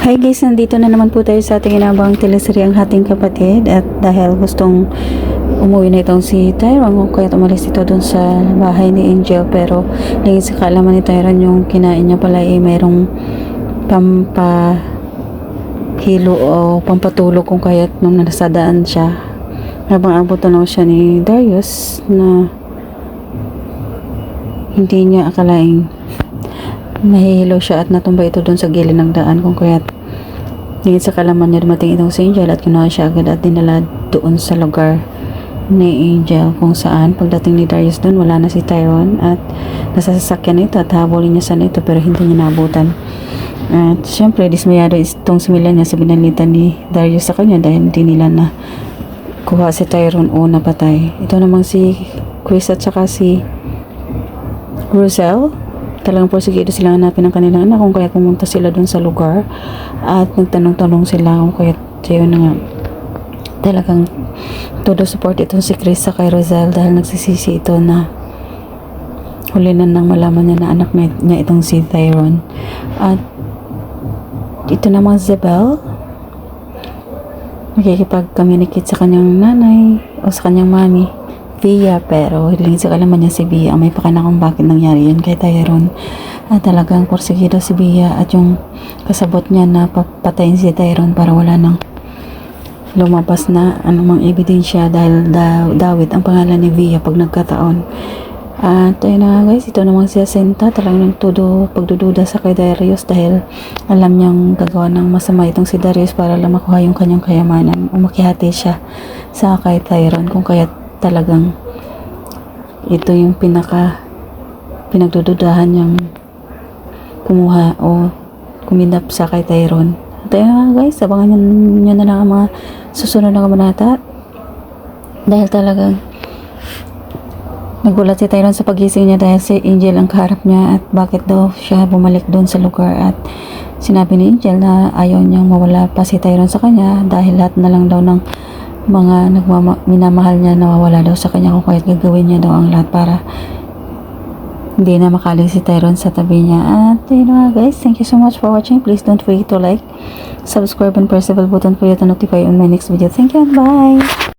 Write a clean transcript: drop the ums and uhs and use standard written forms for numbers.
Hi guys, nandito na naman po tayo sa ating inabang teleseryang Hating Kapatid, at dahil gustong umuwi na itong si Tyrone, kaya umalis ito dun sa bahay ni Angel, pero lingid sa kaalaman ni Tyrone yung kinain niya pala ay mayroong pampahilo o pampatulog kung kaya't nung nasadaan siya habang abot na siya ni Darius na hindi niya akalaing mahihilo siya at natumba ito doon sa gilid ng daan, kung kaya't higit sa kalaman niya dumating itong si Angel at kinuha siya agad at dinala doon sa lugar ni Angel, kung saan pagdating ni Darius doon wala na si Tyrone at nasa sasakyan ito at habulin niya sana ito pero hindi niya naabutan. At syempre dismayado itong simila niya sa binalitan ni Darius sa kanya dahil hindi nila na kuha si Tyrone o napatay. Ito namang si Chris at saka si Roselle, talagang porsigido sila hanapin ang kanilang anak, kung kaya pumunta sila dun sa lugar at nagtanong-tanong sila kung kaya tayo na nga talagang todo support itong si Chris sa kay Roselle dahil nagsisisi ito na huli na nang malaman niya na anak niya itong si Tyrone. At ito namang Isabel nakikipag-communicate sa kanyang nanay o sa kanyang mami Via, pero hiling sa kalaman niya si Via ang may pakana kung bakit nangyari yun kay Tyrone. At talagang porsigido si Via at yung kasabot niya na papatayin si Tyrone para wala nang lumabas na anumang ebidensya dahil Dawit ang pangalan ni Via pag nagkataon. At ayun na guys, ito namang si Jacinta talagang todo pagdududa sa kay Darius dahil alam niyang gagawa ng masama itong si Darius para lang makuha yung kanyang kayamanan o makihati siya sa kay Tyrone, kung kaya talagang ito yung pinagdududahan niyang kumuha o kumidap sa kay Tyrone. At ayun nga guys, abangan nyo na lang ang mga susunod na kabanata dahil talagang nagulat si Tyrone sa pagising niya dahil si Angel ang kaharap niya at bakit daw siya bumalik doon sa lugar. At sinabi ni Angel na ayaw niyang mawala pa si Tyrone sa kanya dahil lahat na lang daw ng mga minamahal niya nawawala daw sa kanya, kung kaya't gagawin niya daw ang lahat para hindi na makaling si Tyrone sa tabi niya. At yun nga guys, thank you so much for watching. Please don't forget to like, subscribe and press the bell button for you to notify on my next video. Thank you and bye!